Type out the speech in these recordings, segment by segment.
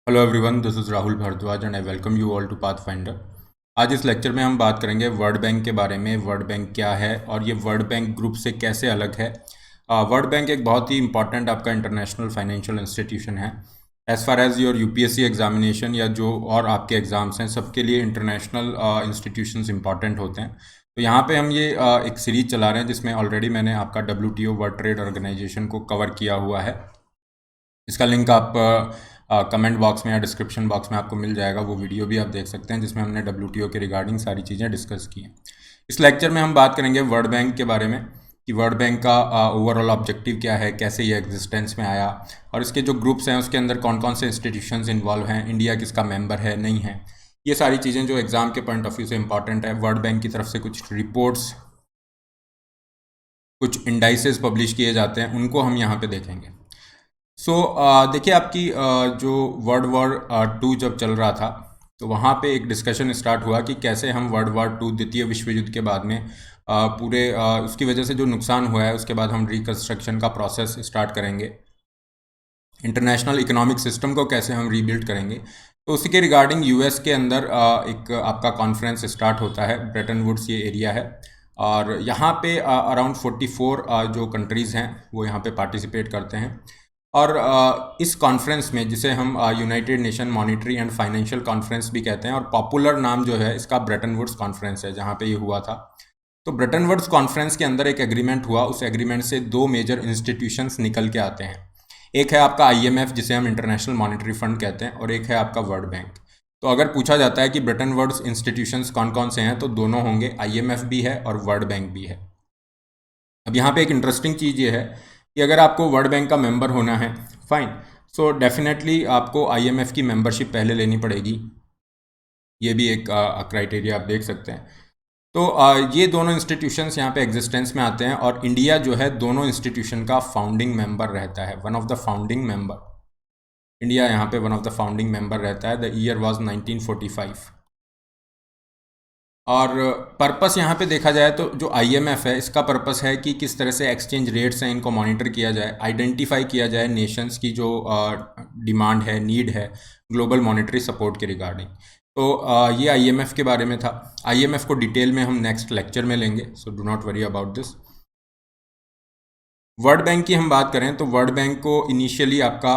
Hello everyone, this is Rahul Bhardwaj and I welcome you all to Pathfinder. आज इस lecture में हम बात करेंगे वर्ल्ड बैंक के बारे में। वर्ल्ड बैंक क्या है और ये वर्ल्ड बैंक ग्रुप से कैसे अलग है। वर्ल्ड बैंक एक बहुत ही इंपॉर्टेंट आपका इंटरनेशनल फाइनेंशियल इंस्टीट्यूशन है। As far as your UPSC examination या जो और आपके एग्ज़ाम्स हैं, सबके लिए इंटरनेशनल इंस्टीट्यूशंस इंपॉर्टेंट होते हैं। तो यहाँ पे हम ये एक सीरीज चला रहे हैं जिसमें ऑलरेडी मैंने आपका WTO वर्ल्ड ट्रेड ऑर्गेनाइजेशन को कवर किया हुआ है। इसका लिंक आप कमेंट बॉक्स में या डिस्क्रिप्शन बॉक्स में आपको मिल जाएगा। वो वीडियो भी आप देख सकते हैं जिसमें हमने WTO के रिगार्डिंग सारी चीज़ें डिस्कस की हैं। इस लेक्चर में हम बात करेंगे वर्ल्ड बैंक के बारे में कि वर्ल्ड बैंक का ओवरऑल ऑब्जेक्टिव क्या है, कैसे ये एग्जिस्टेंस में आया और इसके जो ग्रुप्स हैं उसके अंदर कौन कौन से इंस्टीट्यूशंस इन्वॉल्व हैं, इंडिया किसका मेंबर है, नहीं है। ये सारी चीज़ें जो एग्ज़ाम के पॉइंट ऑफ व्यू से इंपॉर्टेंट है। वर्ल्ड बैंक की तरफ से कुछ रिपोर्ट्स, कुछ इंडाइसेस पब्लिश किए जाते हैं, उनको हम यहाँ पे देखेंगे। देखिए आपकी जो वर्ल्ड वॉर 2 जब चल रहा था तो वहाँ पे एक डिस्कशन स्टार्ट हुआ कि कैसे हम वर्ल्ड वॉर 2 द्वितीय विश्व युद्ध के बाद में पूरे उसकी वजह से जो नुकसान हुआ है उसके बाद हम रिकन्स्ट्रक्शन का प्रोसेस स्टार्ट करेंगे, इंटरनेशनल इकोनॉमिक सिस्टम को कैसे हम रीबिल्ड करेंगे। तो उसी के रिगार्डिंग यूएस के अंदर एक आपका कॉन्फ्रेंस स्टार्ट होता है। ब्रेटन वुड्स ये एरिया है और यहाँ पे अराउंड 44 जो कंट्रीज़ हैं वो यहाँ पे पार्टिसिपेट करते हैं। और इस कॉन्फ्रेंस में, जिसे हम United nation monetary and financial conference भी कहते हैं, और पॉपुलर नाम जो है इसका ब्रेटन वुड्स कॉन्फ्रेंस है जहाँ पे ये हुआ था। तो ब्रेटन वुड्स कॉन्फ्रेंस के अंदर एक एग्रीमेंट हुआ। उस एग्रीमेंट से 2 मेजर इंस्टीट्यूशंस निकल के आते हैं। एक है आपका IMF जिसे हम इंटरनेशनल मॉनिटरी फंड कहते हैं, और एक है आपका वर्ल्ड बैंक। तो अगर पूछा जाता है कि ब्रेटन वुड्स इंस्टीट्यूशंस कौन कौन से हैं, तो दोनों होंगे, IMF भी है और वर्ल्ड बैंक भी है। अब यहाँ पे एक इंटरेस्टिंग चीज़ ये है कि अगर आपको वर्ल्ड बैंक का मेंबर होना है, फाइन, सो डेफिनेटली आपको IMF की मेंबरशिप पहले लेनी पड़ेगी। ये भी एक क्राइटेरिया आप देख सकते हैं। तो ये दोनों इंस्टीट्यूशंस यहाँ पे एग्जिस्टेंस में आते हैं और इंडिया जो है दोनों इंस्टीट्यूशन का फाउंडिंग मेंबर रहता है, one of the founding member. India यहाँ पे one of the founding member रहता है। The year was 1945। और पर्पस यहाँ पे देखा जाए तो जो IMF है इसका पर्पस है कि किस तरह से एक्सचेंज रेट्स हैं इनको मॉनिटर किया जाए, आइडेंटिफाई किया जाए नेशंस की जो डिमांड है, नीड है ग्लोबल मॉनेटरी सपोर्ट के रिगार्डिंग। तो ये IMF के बारे में था। IMF को डिटेल में हम नेक्स्ट लेक्चर में लेंगे, so do not worry about this. World bank की हम बात करें तो वर्ल्ड बैंक को इनिशियली आपका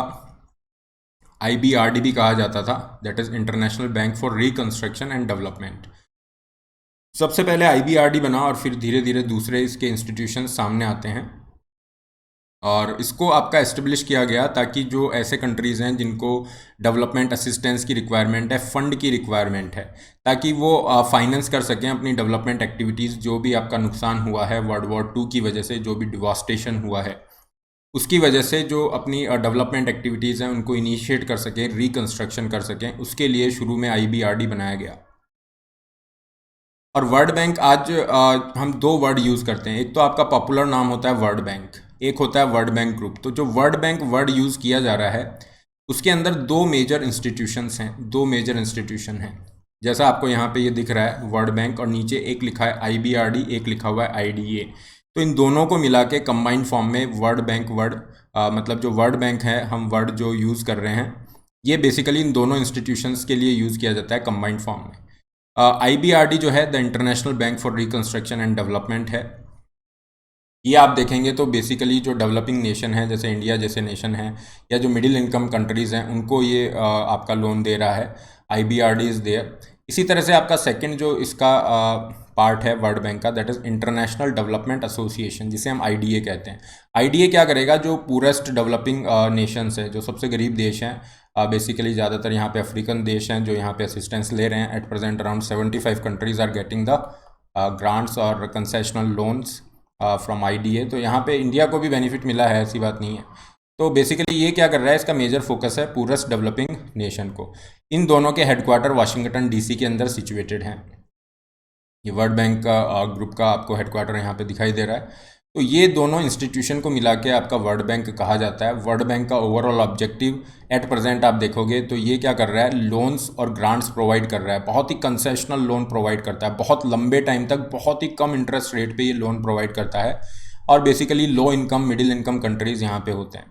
IBRD भी कहा जाता था, that is international bank for reconstruction and development. सबसे पहले IBRD बना और फिर धीरे धीरे दूसरे इसके इंस्टीट्यूशन सामने आते हैं और इसको आपका एस्टेब्लिश किया गया ताकि जो ऐसे कंट्रीज़ हैं जिनको डेवलपमेंट असिस्टेंस की रिक्वायरमेंट है, फंड की रिक्वायरमेंट है, ताकि वो फाइनेंस कर सकें अपनी डेवलपमेंट एक्टिविटीज़। जो भी आपका नुकसान हुआ है वर्ल्ड वॉर 2 की वजह से, जो भी डिवास्टेशन हुआ है उसकी वजह से, जो अपनी डेवलपमेंट एक्टिविटीज़ हैं उनको इनिशिएट कर सकें, रिकन्स्ट्रक्शन कर सकें, उसके लिए शुरू में IBRD बनाया गया। और वर्ल्ड बैंक आज हम 2 वर्ड यूज़ करते हैं। एक तो आपका पॉपुलर नाम होता है वर्ल्ड बैंक, एक होता है वर्ल्ड बैंक ग्रुप। तो जो वर्ल्ड बैंक वर्ड यूज़ किया जा रहा है उसके अंदर 2 मेजर इंस्टीट्यूशंस हैं, 2 मेजर इंस्टीट्यूशन हैं। जैसा आपको यहाँ पे ये दिख रहा है वर्ल्ड बैंक, और नीचे एक लिखा है IBRD, एक लिखा हुआ है IDA। तो इन दोनों को मिला के कंबाइंड फॉर्म में वर्ल्ड बैंक वर्ड, मतलब जो वर्ल्ड बैंक है, हम वर्ड जो यूज़ कर रहे हैं, ये बेसिकली इन दोनों इंस्टीट्यूशंस के लिए यूज़ किया जाता है कंबाइंड फॉर्म में। IBRD जो है the international bank for reconstruction and development है। ये आप देखेंगे तो बेसिकली जो डेवलपिंग नेशन है, जैसे इंडिया जैसे नेशन है, या जो मिडिल इनकम कंट्रीज़ हैं, उनको ये आपका लोन दे रहा है। IBRD is there. इसी तरह से आपका सेकंड जो इसका पार्ट है वर्ल्ड बैंक का, that is International Development Association, जिसे हम IDA कहते हैं। IDA क्या करेगा, जो पूरेस्ट डेवलपिंग नेशंस है, जो सबसे गरीब देश हैं, बेसिकली ज़्यादातर यहाँ पे अफ्रीकन देश हैं जो यहाँ पे असिस्टेंस ले रहे हैं। At present around 75 countries are getting the grants और कंसेशनल लोन्स फ्रॉम IDA। तो यहाँ पे इंडिया को भी बेनिफिट मिला है, ऐसी बात नहीं है। तो बेसिकली ये क्या कर रहा है, इसका मेजर फोकस है पूरेस्ट डेवलपिंग नेशन को। इन दोनों के हेडक्वार्टर वाशिंगटन DC के अंदर सिचुएटेड हैं। ये वर्ल्ड बैंक का ग्रुप का आपको हेडक्वार्टर यहाँ पे दिखाई दे रहा है। तो ये दोनों इंस्टीट्यूशन को मिला के आपका वर्ल्ड बैंक कहा जाता है। वर्ल्ड बैंक का ओवरऑल ऑब्जेक्टिव एट प्रेजेंट आप देखोगे तो ये क्या कर रहा है, लोन्स और ग्रांट्स प्रोवाइड कर रहा है। बहुत ही कंसेशनल लोन प्रोवाइड करता है, बहुत लंबे टाइम तक बहुत ही कम इंटरेस्ट रेट पे ये लोन प्रोवाइड करता है। और basically low income, middle income countries यहाँ पे होते हैं,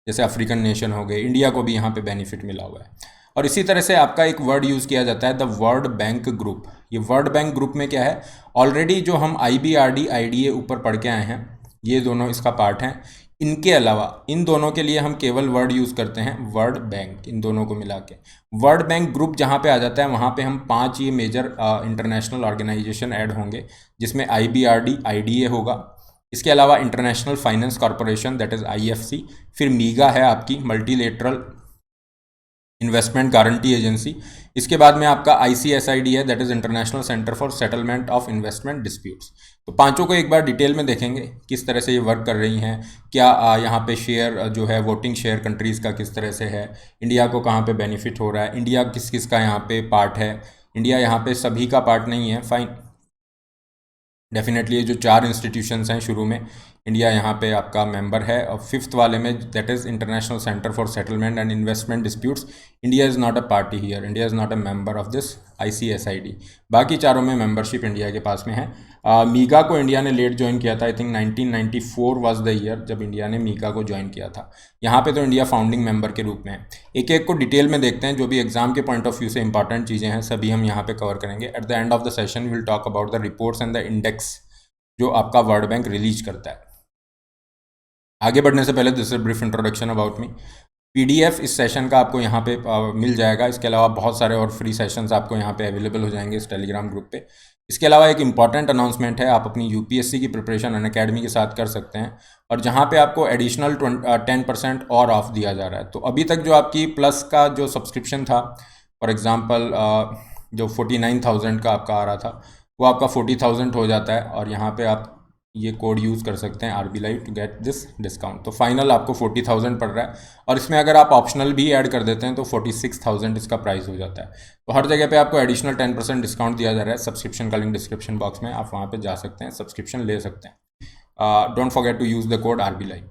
जैसे अफ्रीकन नेशन हो गए, इंडिया को भी यहाँ पे बेनिफिट मिला हुआ है। और इसी तरह से आपका एक वर्ड यूज़ किया जाता है द वर्ल्ड बैंक ग्रुप। ये वर्ल्ड बैंक ग्रुप में क्या है, ऑलरेडी जो हम IBRD IDA ऊपर पढ़ के आए हैं, ये दोनों इसका पार्ट हैं। इनके अलावा इन दोनों के लिए हम केवल वर्ड यूज़ करते हैं वर्ल्ड बैंक, इन दोनों को मिला के। वर्ल्ड बैंक ग्रुप जहाँ पे आ जाता है वहाँ पे हम 5 ये मेजर इंटरनेशनल ऑर्गेनाइजेशन ऐड होंगे, जिसमें IBRD IDA होगा, इसके अलावा international finance corporation that is IFC, फिर मीगा है आपकी मल्टीलेटरल इन्वेस्टमेंट गारंटी एजेंसी, इसके बाद में आपका ICSID है that is international centre for settlement of investment disputes. तो पांचों को एक बार डिटेल में देखेंगे किस तरह से ये वर्क कर रही हैं, क्या यहाँ पे शेयर जो है वोटिंग शेयर कंट्रीज़ का किस तरह से है, इंडिया को कहाँ पे बेनिफिट हो रहा है, इंडिया किस किस का यहाँ पे पार्ट है, इंडिया यहाँ पे सभी का पार्ट नहीं है, फाइन। डेफिनेटली ये जो 4 इंस्टीट्यूशंस हैं शुरू में, इंडिया यहाँ पे आपका मेंबर है, और 5th वाले में that is international centre for settlement and investment disputes, India is not a party here, India is not a member of this ICSID। बाकी चारों में मेंबरशिप इंडिया के पास में है। मीगा को इंडिया ने लेट ज्वाइन किया था, I think 1994 was the year जब इंडिया ने मीगा को ज्वाइन किया था। यहाँ पे तो इंडिया फाउंडिंग मेंबर के रूप में है। एक एक को डिटेल में देखते हैं, जो भी एग्जाम के पॉइंट ऑफ व्यू से इंपॉर्टेंट चीज़ें हैं सभी हम यहाँ पे कवर करेंगे। At the end of the session will talk about the reports and the index जो आपका वर्ल्ड बैंक रिलीज करता है। आगे बढ़ने से पहले this is brief introduction about me. PDF इस सेशन का आपको यहाँ पे मिल जाएगा, इसके अलावा बहुत सारे और फ्री सेशंस आपको यहाँ पे अवेलेबल हो जाएंगे इस टेलीग्राम ग्रुप पे। इसके अलावा एक इंपॉर्टेंट अनाउंसमेंट है, आप अपनी UPSC की प्रिपरेशन अनअकैडमी के साथ कर सकते हैं, और जहाँ पे आपको एडिशनल 10% और ऑफ दिया जा रहा है। तो अभी तक जो आपकी प्लस का जो सब्सक्रिप्शन था, फॉर एग्जाम्पल जो 49,000 का आपका आ रहा था, वो आपका 40,000 हो जाता है, और यहाँ पे आप ये कोड यूज़ कर सकते हैं RB Live to get this discount. तो फाइनल आपको 40,000 पड़ रहा है, और इसमें अगर आप ऑप्शनल भी ऐड कर देते हैं तो 46,000 इसका प्राइस हो जाता है। तो हर जगह पे आपको एडिशनल 10% डिस्काउंट दिया जा रहा है। सब्सक्रिप्शन का लिंक डिस्क्रिप्शन बॉक्स में, आप वहाँ पे जा सकते हैं, सब्सक्रिप्शन ले सकते हैं। Don't forget to use the code RB Live।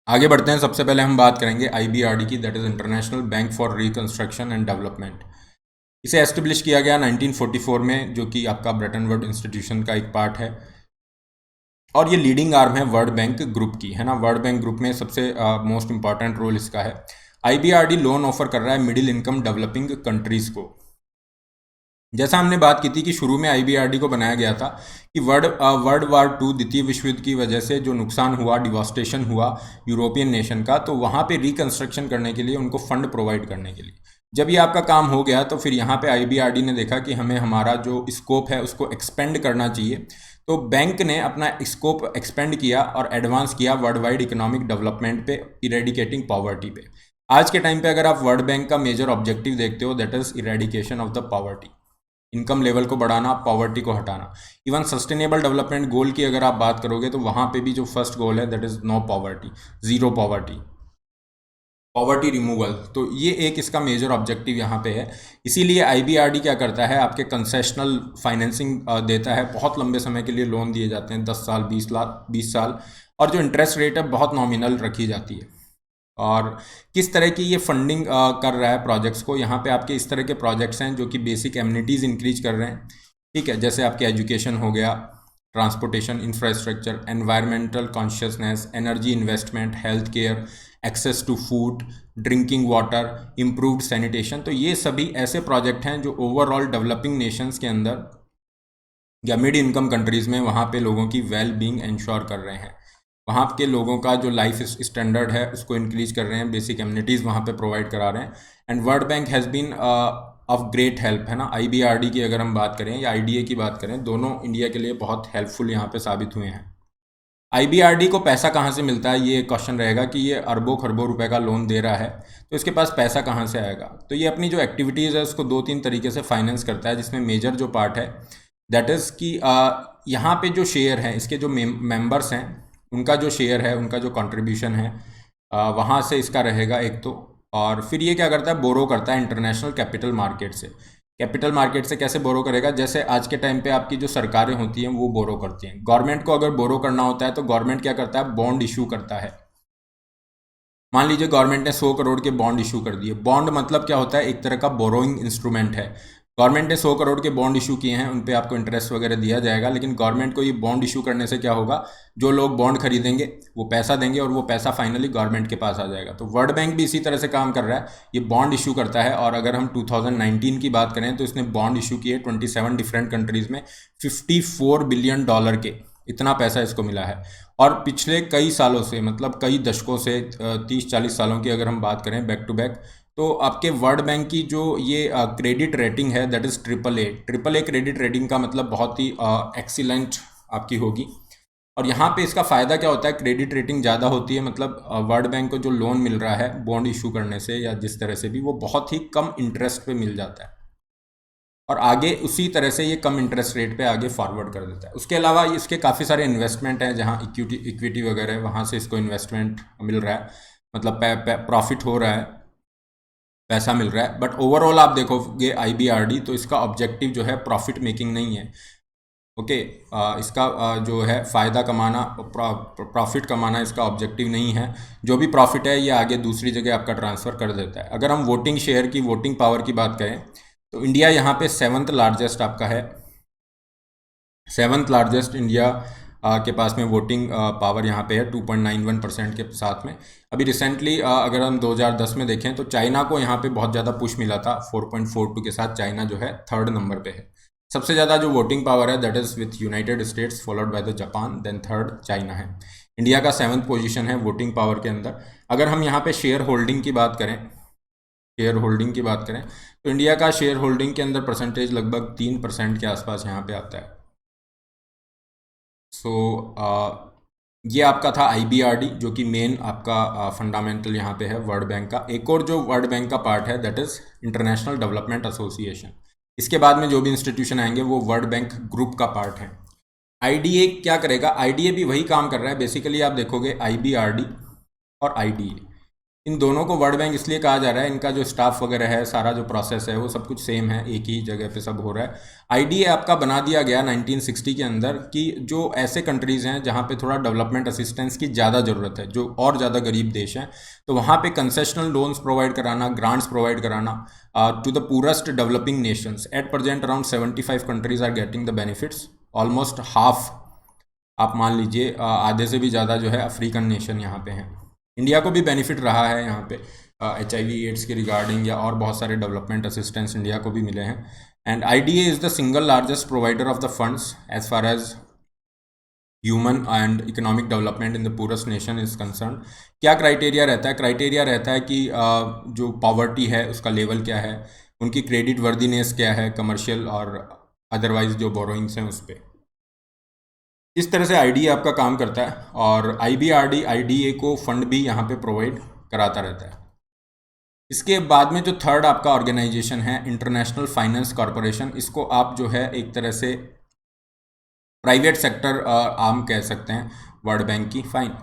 आगे बढ़ते हैं। सबसे पहले हम बात करेंगे IBRD की, that is international bank for reconstruction and development. इसे एस्टेब्लिश किया गया 1944 में, जो कि आपका ब्रेटन वुड इंस्टीट्यूशन का एक पार्ट है, और ये लीडिंग आर्म है वर्ल्ड बैंक ग्रुप की, है ना। वर्ल्ड बैंक ग्रुप में सबसे मोस्ट इंपॉर्टेंट रोल इसका है। IBRD लोन ऑफर कर रहा है मिडिल इनकम डेवलपिंग कंट्रीज़ को। जैसा हमने बात की थी कि शुरू में IBRD को बनाया गया था कि वर्ल्ड वार 2 द्वितीय विश्व युद्ध की वजह से जो नुकसान हुआ, डिवास्टेशन हुआ यूरोपियन नेशन का, तो वहाँ पे रिकंस्ट्रक्शन करने के लिए उनको फंड प्रोवाइड करने के लिए। जब ये आपका काम हो गया तो फिर यहाँ पे IBRD ने देखा कि हमें हमारा जो स्कोप है उसको एक्सपेंड करना चाहिए। तो बैंक ने अपना स्कोप एक्सपेंड किया और एडवांस किया वर्ल्ड वाइड इकोनॉमिक डेवलपमेंट पे, इरेडिकेटिंग पॉवर्टी पे। आज के टाइम पे अगर आप वर्ल्ड बैंक का मेजर ऑब्जेक्टिव देखते हो, that is eradication of the poverty, income level को बढ़ाना, पॉवर्टी को हटाना। इवन सस्टेनेबल डेवलपमेंट गोल की अगर आप बात करोगे तो वहाँ पे भी जो फर्स्ट गोल है that is no poverty, zero poverty, poverty removal. तो ये एक इसका मेजर ऑब्जेक्टिव यहाँ पे है। इसीलिए IBRD क्या करता है, आपके कंसेशनल फाइनेंसिंग देता है, बहुत लंबे समय के लिए लोन दिए जाते हैं, 10 साल 20 साल, और जो इंटरेस्ट रेट है बहुत नॉमिनल रखी जाती है। और किस तरह की ये फंडिंग कर रहा है प्रोजेक्ट्स को, यहाँ पे आपके इस तरह के प्रोजेक्ट्स हैं जो कि बेसिक एमिनिटीज़ इंक्रीज कर रहे हैं, ठीक है। जैसे आपके एजुकेशन हो गया, transportation infrastructure, environmental consciousness, energy investment, health care, access to food, drinking water, improved sanitation. तो ये सभी ऐसे प्रोजेक्ट हैं जो ओवरऑल डेवलपिंग नेशंस के अंदर या मिड इनकम कंट्रीज़ में वहाँ पे लोगों की वेल बीइंग इंश्योर कर रहे हैं, वहाँ के लोगों का जो लाइफ स्टैंडर्ड है उसको इंक्रीज कर रहे हैं, बेसिक एमिनिटीज़ वहाँ पे प्रोवाइड करा रहे हैं। And World Bank has been of great help, है ना। IBRD की अगर हम बात करें या IDA की बात करें, दोनों इंडिया के लिए बहुत हेल्पफुल यहाँ पे साबित हुए हैं। IBRD को पैसा कहाँ से मिलता है, ये क्वेश्चन रहेगा कि ये अरबों खरबों रुपए का लोन दे रहा है, तो इसके पास पैसा कहाँ से आएगा। तो ये अपनी जो एक्टिविटीज़ है उसको 2-3 तरीके से फाइनेंस करता है, जिसमें मेजर जो पार्ट है दैट इज़ कि यहाँ पे जो शेयर है, इसके जो मेंबर्स हैं उनका जो शेयर है, उनका जो कंट्रीब्यूशन है, वहाँ से इसका रहेगा एक तो। और फिर ये क्या करता है, बोरो करता है इंटरनेशनल कैपिटल मार्केट से। कैपिटल मार्केट से कैसे बोरो करेगा, जैसे आज के टाइम पे आपकी जो सरकारें होती हैं वो बोरो करती हैं। गवर्नमेंट को अगर बोरो करना होता है तो गवर्नमेंट क्या करता है, बॉन्ड इशू करता है। मान लीजिए गवर्नमेंट ने 100 करोड़ के बॉन्ड इशू कर दिए। बॉन्ड मतलब क्या होता है, एक तरह का बोरोइंग इंस्ट्रूमेंट है। गवर्नमेंट ने 100 करोड़ के बॉन्ड इशू किए हैं, उन पे आपको इंटरेस्ट वगैरह दिया जाएगा, लेकिन गवर्नमेंट को ये बॉन्ड इशू करने से क्या होगा, जो लोग बॉन्ड खरीदेंगे वो पैसा देंगे और वो पैसा फाइनली गवर्नमेंट के पास आ जाएगा। तो वर्ल्ड बैंक भी इसी तरह से काम कर रहा है, ये बॉन्ड इशू करता है। और अगर हम 2019 की बात करें तो इसने बॉन्ड इशू किए 27 डिफरेंट कंट्रीज़ में, $54 बिलियन के, इतना पैसा इसको मिला है। और पिछले कई सालों से, मतलब कई दशकों से, 30-40 सालों की अगर हम बात करें बैक टू बैक, तो आपके वर्ल्ड बैंक की जो ये क्रेडिट रेटिंग है that is AAA credit rating का मतलब बहुत ही एक्सीलेंट आपकी होगी। और यहाँ पे इसका फ़ायदा क्या होता है, क्रेडिट रेटिंग ज़्यादा होती है, मतलब वर्ल्ड बैंक को जो लोन मिल रहा है बॉन्ड इशू करने से या जिस तरह से भी, वो बहुत ही कम इंटरेस्ट पे मिल जाता है और आगे उसी तरह से ये कम इंटरेस्ट रेट पे आगे फॉरवर्ड कर देता है। उसके अलावा इसके काफ़ी सारे इन्वेस्टमेंट हैं जहाँ इक्विटी वगैरह है, वहाँ से इसको इन्वेस्टमेंट मिल रहा है, मतलब प्रॉफिट हो रहा है, पैसा मिल रहा है। बट ओवरऑल आप देखोगे IBRD, तो इसका ऑब्जेक्टिव जो है प्रॉफिट मेकिंग नहीं है। ओके, इसका जो है फ़ायदा कमाना, प्रॉफिट कमाना इसका ऑब्जेक्टिव नहीं है। जो भी प्रॉफिट है ये आगे दूसरी जगह आपका ट्रांसफ़र कर देता है। अगर हम वोटिंग शेयर की, वोटिंग पावर की बात करें तो इंडिया यहाँ पे 7th लार्जेस्ट आपका है, 7th लार्जेस्ट इंडिया के पास में वोटिंग पावर यहाँ पे है 2.91% के साथ में। अभी रिसेंटली अगर हम 2010 में देखें तो चाइना को यहाँ पे बहुत ज़्यादा पुश मिला था, 4.42 के साथ चाइना जो है 3rd नंबर पे है। सबसे ज़्यादा जो वोटिंग पावर है that is with United States followed by the Japan, then 3rd China है। इंडिया का 7th पोजीशन है वोटिंग पावर के अंदर। अगर हम यहाँ पे शेयर होल्डिंग की बात करें, तो इंडिया का शेयर होल्डिंग के अंदर परसेंटेज लगभग 3% के आसपास यहाँ पे आता है। सो ये आपका था IBRD, जो कि मेन आपका फंडामेंटल यहाँ पे है वर्ल्ड बैंक का। एक और जो वर्ल्ड बैंक का पार्ट है that is International Development association. इसके बाद में जो भी इंस्टीट्यूशन आएंगे वो वर्ल्ड बैंक ग्रुप का पार्ट है। IDA क्या करेगा, IDA भी वही काम कर रहा है बेसिकली। आप देखोगे IBRD और IDA, इन दोनों को वर्ल्ड बैंक इसलिए कहा जा रहा है, इनका जो स्टाफ वगैरह है, सारा जो प्रोसेस है वो सब कुछ सेम है, एक ही जगह पे सब हो रहा है। IDA आपका बना दिया गया 1960 के अंदर कि जो ऐसे कंट्रीज़ हैं जहाँ पे थोड़ा डेवलपमेंट असिस्टेंस की ज़्यादा ज़रूरत है, जो और ज़्यादा गरीब देश हैं, तो वहाँ पे कंसेशनल लोन्स प्रोवाइड कराना, ग्रांट्स प्रोवाइड कराना to the poorest developing nations. At present around 75 countries are getting the benefits, almost half आप मान लीजिए, आधे से भी ज़्यादा जो है अफ्रीकन नेशन यहाँ पे हैं। इंडिया को भी बेनिफिट रहा है यहाँ पे HIV एड्स के रिगार्डिंग, या और बहुत सारे डेवलपमेंट असिस्टेंस इंडिया को भी मिले हैं। And IDA is the single largest provider of the funds as far as human and economic development in the poorest nation is concern. क्या क्राइटेरिया रहता है, क्राइटेरिया रहता है कि जो पॉवर्टी है उसका लेवल क्या है, उनकी क्रेडिट वर्दीनेस क्या है, कमर्शियल और अदरवाइज जो बोरोइंग्स हैं उस पर। इस तरह से IDA आपका काम करता है और IBRD IDA को फंड भी यहाँ पे प्रोवाइड कराता रहता है। इसके बाद में जो 3rd आपका ऑर्गेनाइजेशन है इंटरनेशनल फाइनेंस कॉरपोरेशन, इसको आप जो है एक तरह से प्राइवेट सेक्टर आर्म कह सकते हैं वर्ल्ड बैंक की, फाइन।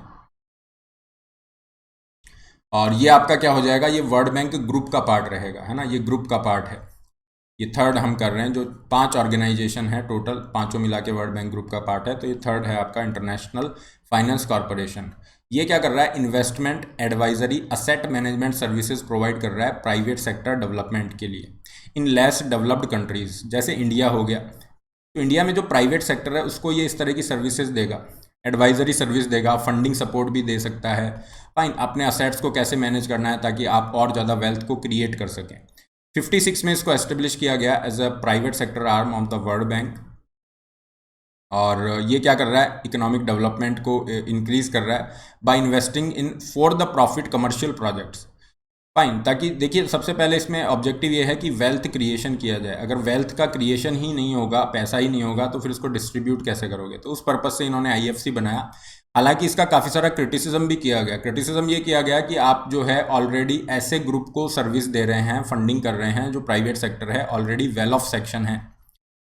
और ये आपका क्या हो जाएगा, ये वर्ल्ड बैंक ग्रुप का पार्ट रहेगा, है ना, ये ग्रुप का पार्ट है। ये 3rd हम कर रहे हैं, जो 5 ऑर्गेनाइजेशन है टोटल, पांचों मिला के वर्ल्ड बैंक ग्रुप का पार्ट है, तो ये 3rd है आपका इंटरनेशनल फाइनेंस कॉरपोरेशन। ये क्या कर रहा है, investment advisory asset management services provide कर रहा है प्राइवेट सेक्टर डेवलपमेंट के लिए इन लेस डेवलप्ड कंट्रीज, जैसे इंडिया हो गया। तो इंडिया में जो प्राइवेट सेक्टर है उसको ये इस तरह की सर्विसेज देगा, एडवाइजरी सर्विस देगा, फंडिंग सपोर्ट भी दे सकता है, फाइन, अपने असेट्स को कैसे मैनेज करना है ताकि आप और ज़्यादा वेल्थ को क्रिएट कर सकें। 56 में इसको एस्टेब्लिश किया गया as a private sector arm of the World Bank. और ये क्या कर रहा है, इकोनॉमिक डेवलपमेंट को इंक्रीज कर रहा है by investing in for the profit commercial projects, fine. ताकि देखिए सबसे पहले इसमें ऑब्जेक्टिव ये है कि वेल्थ क्रिएशन किया जाए। अगर वेल्थ का क्रिएशन ही नहीं होगा, पैसा ही नहीं होगा, तो फिर उसको डिस्ट्रीब्यूट कैसे करोगे, तो उस पर्पज़ से इन्होंने IFC बनाया। हालांकि इसका काफ़ी सारा क्रिटिसिज्म भी किया गया। क्रिटिसिज्म ये किया गया कि आप जो है ऑलरेडी ऐसे ग्रुप को सर्विस दे रहे हैं, फंडिंग कर रहे हैं जो प्राइवेट सेक्टर है, ऑलरेडी वेल ऑफ सेक्शन है,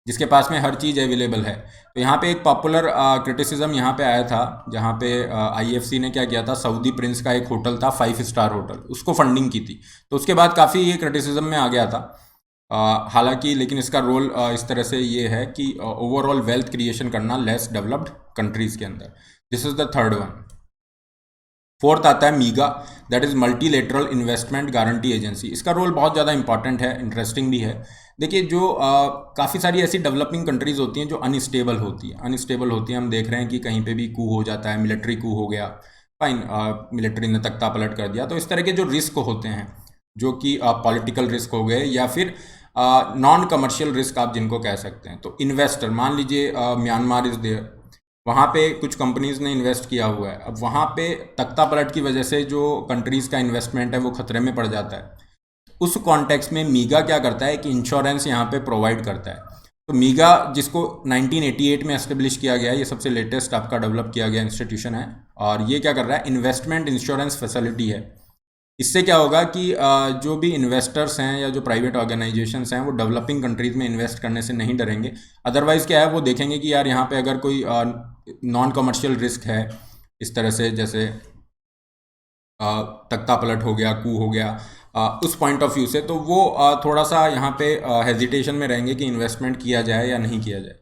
जिसके पास में हर चीज़ अवेलेबल है। तो यहाँ पे एक पॉपुलर क्रिटिसिज्म यहाँ पे आया था, जहाँ पे IFC ने क्या किया था, सऊदी प्रिंस का एक होटल था 5 स्टार होटल, उसको फंडिंग की थी। तो उसके बाद काफ़ी ये क्रिटिसिज्म में आ गया था। हालांकि लेकिन इसका रोल इस तरह से ये है कि ओवरऑल वेल्थ क्रिएशन करना लेस डेवलप्ड कंट्रीज़ के अंदर। This is the 3rd one. Fourth आता है MIGA, that is multilateral investment guarantee agency. इसका रोल बहुत ज़्यादा इंपॉर्टेंट है, इंटरेस्टिंग भी है। देखिए जो काफ़ी सारी ऐसी डेवलपिंग कंट्रीज़ होती हैं जो अनस्टेबल होती हैं, हम देख रहे हैं कि कहीं पे भी कू हो जाता है, मिलिट्री कू हो गया, फाइन, मिलिट्री ने तख्ता पलट कर दिया। तो इस तरह के जो रिस्क होते हैं, जो कि पॉलिटिकल रिस्क हो गए या फिर नॉन कमर्शियल रिस्क आप जिनको कह सकते हैं। तो इन्वेस्टर, मान लीजिए म्यांमार इज़ देयर, वहाँ पे कुछ कंपनीज ने इन्वेस्ट किया हुआ है, अब वहाँ पे तख्ता पलट की वजह से जो कंट्रीज़ का इन्वेस्टमेंट है वो खतरे में पड़ जाता है। उस कॉन्टेक्स्ट में मीगा क्या करता है कि इंश्योरेंस यहाँ पे प्रोवाइड करता है। तो मीगा, जिसको 1988 में एस्टेब्लिश किया गया है, ये सबसे लेटेस्ट आपका डेवलप किया गया इंस्टीट्यूशन है, और ये क्या कर रहा है, इन्वेस्टमेंट इंश्योरेंस फैसिलिटी है। इससे क्या होगा कि जो भी इन्वेस्टर्स हैं या जो प्राइवेट ऑर्गेनाइजेशंस हैं वो डेवलपिंग कंट्रीज़ में इन्वेस्ट करने से नहीं डरेंगे। अदरवाइज़ क्या है, वो देखेंगे कि यार यहाँ पे अगर कोई नॉन कमर्शियल रिस्क है, इस तरह से जैसे तख्ता पलट हो गया, कू हो गया, उस पॉइंट ऑफ व्यू से, तो वो थोड़ा सा यहाँ पे हेजिटेशन में रहेंगे कि इन्वेस्टमेंट किया जाए या नहीं किया जाए।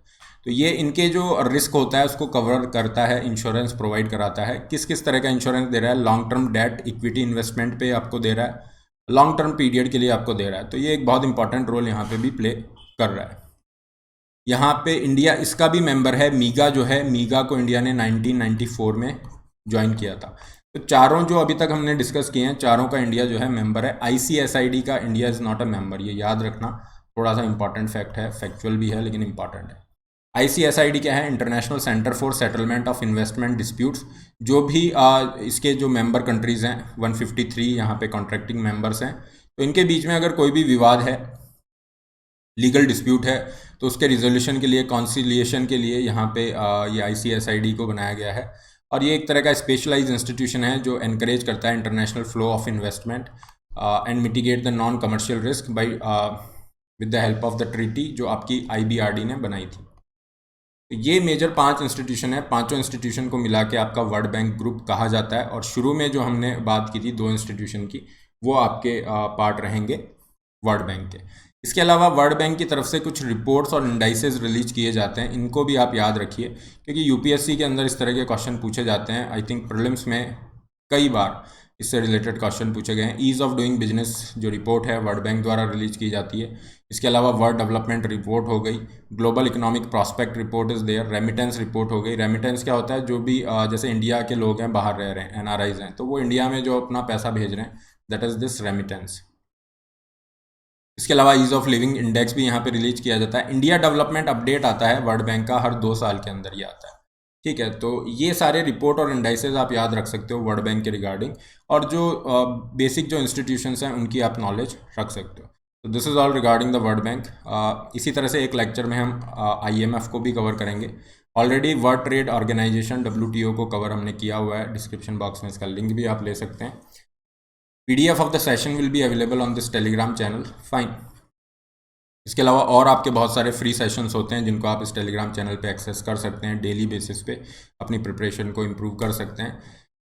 तो ये इनके जो रिस्क होता है उसको कवर करता है, इंश्योरेंस प्रोवाइड कराता है। किस किस तरह का इंश्योरेंस दे रहा है, long term debt equity investment पे आपको दे रहा है, लॉन्ग टर्म पीरियड के लिए आपको दे रहा है। तो ये एक बहुत इंपॉर्टेंट रोल यहाँ पे भी प्ले कर रहा है। यहाँ पे इंडिया इसका भी मेंबर है, मीगा जो है, मीगा को इंडिया ने 1994 में ज्वाइन किया था। तो चारों जो अभी तक हमने डिस्कस किए हैं, चारों का इंडिया जो है मेंबर है। ICSID का India is not a member, ये याद रखना, थोड़ा सा इंपॉर्टेंट फैक्ट है, फैक्चुअल भी है लेकिन इंपॉर्टेंट है। ICSID क्या है, international centre for settlement of investment disputes. जो भी इसके जो मेंबर कंट्रीज़ हैं, 153 यहाँ पे कॉन्ट्रैक्टिंग मेंबर्स हैं, तो इनके बीच में अगर कोई भी विवाद है, लीगल डिस्प्यूट है, तो उसके रिजोल्यूशन के लिए, कॉन्सिलिएशन के लिए यहाँ पे ये ICSID को बनाया गया है। और ये एक तरह का स्पेशलाइज्ड इंस्टीट्यूशन है जो एनकरेज करता है international flow of investment and mitigate the non commercial risk by with the help of the treaty जो आपकी IBRD ने बनाई थी। तो ये मेजर 5 इंस्टीट्यूशन है, पांचों इंस्टीट्यूशन को मिला के आपका वर्ल्ड बैंक ग्रुप कहा जाता है। और शुरू में जो हमने बात की थी 2 इंस्टीट्यूशन की, वो आपके पार्ट रहेंगे वर्ल्ड बैंक के। इसके अलावा वर्ल्ड बैंक की तरफ से कुछ रिपोर्ट्स और इंडाइसेस रिलीज किए जाते हैं, इनको भी आप याद रखिए, क्योंकि UPSC के अंदर इस तरह के क्वेश्चन पूछे जाते हैं। आई थिंक प्रीलिम्स में कई बार इससे रिलेटेड क्वेश्चन पूछे गए हैं। ईज़ ऑफ डूइंग बिजनेस जो रिपोर्ट है वर्ल्ड बैंक द्वारा रिलीज की जाती है। इसके अलावा वर्ल्ड डेवलपमेंट रिपोर्ट हो गई, global economic prospect report is there, remittance report हो गई। रेमिटेंस क्या होता है, जो भी जैसे इंडिया के लोग हैं, बाहर रह रहे हैं, NRIs हैं, तो वो इंडिया में जो अपना पैसा भेज रहे हैं, दैट इज़ दिस रेमिटेंस। इसके अलावा ईज़ ऑफ लिविंग इंडेक्स भी यहाँ पे रिलीज किया जाता है। इंडिया डेवलपमेंट अपडेट आता है वर्ल्ड बैंक का, हर 2 साल के अंदर ये आता है, ठीक है। तो ये सारे रिपोर्ट और इंडाइसेस आप याद रख सकते हो वर्ल्ड बैंक के रिगार्डिंग, और जो बेसिक जो इंस्टीट्यूशंस हैं उनकी आप नॉलेज रख सकते हो। तो this is all regarding the World bank. इसी तरह से एक लेक्चर में हम IMF को भी कवर करेंगे। Already World Trade Organization WTO को कवर हमने किया हुआ है, डिस्क्रिप्शन बॉक्स में इसका लिंक भी आप ले सकते हैं। PDF of the session will be available on this Telegram channel, fine। इसके अलावा और आपके बहुत सारे फ्री सेशंस होते हैं जिनको आप इस टेलीग्राम चैनल पे एक्सेस कर सकते हैं, डेली बेसिस पे अपनी प्रिपरेशन को इम्प्रूव कर सकते हैं।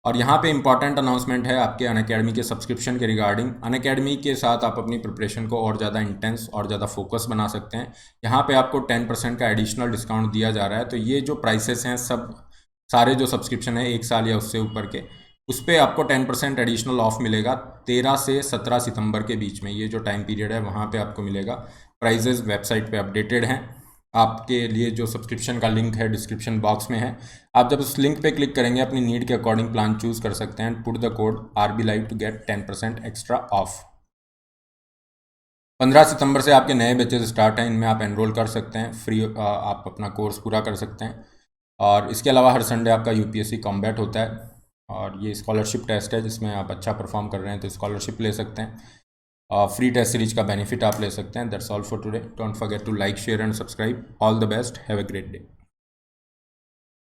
और यहाँ पे इंपॉर्टेंट अनाउंसमेंट है आपके अनअकैडमी के सब्सक्रिप्शन के रिगार्डिंग। अनअकैडमी के साथ आप अपनी प्रिपरेशन को और ज़्यादा इंटेंस और ज़्यादा फोकस बना सकते हैं। यहाँ पे आपको 10% का एडिशनल डिस्काउंट दिया जा रहा है। तो ये जो प्राइसेस हैं, सब सारे जो सब्सक्रिप्शन है 1 साल या उससे ऊपर के, उस पर आपको 10% एडिशनल ऑफ मिलेगा 13 से 17 सितंबर के बीच में। ये जो टाइम पीरियड है वहाँ पे आपको मिलेगा। प्राइजेस वेबसाइट पे अपडेटेड हैं। आपके लिए जो सब्सक्रिप्शन का लिंक है डिस्क्रिप्शन बॉक्स में है। आप जब उस लिंक पे क्लिक करेंगे अपनी नीड के अकॉर्डिंग प्लान चूज कर सकते हैं। Put the code RB Live to get 10% extra off. 15 सितंबर से आपके नए बैचेज स्टार्ट हैं, इनमें आप एनरोल कर सकते हैं, फ्री आप अपना कोर्स पूरा कर सकते हैं। और इसके अलावा हर संडे आपका UPSC कॉम्बैट होता है, और ये स्कॉलरशिप टेस्ट है जिसमें आप अच्छा परफॉर्म कर रहे हैं तो स्कॉलरशिप ले सकते हैं। फ्री टेस्ट सीरीज का बेनिफिट आप ले सकते हैं। That's all for today. Don't forget to like, share and subscribe. All the best, have a great day.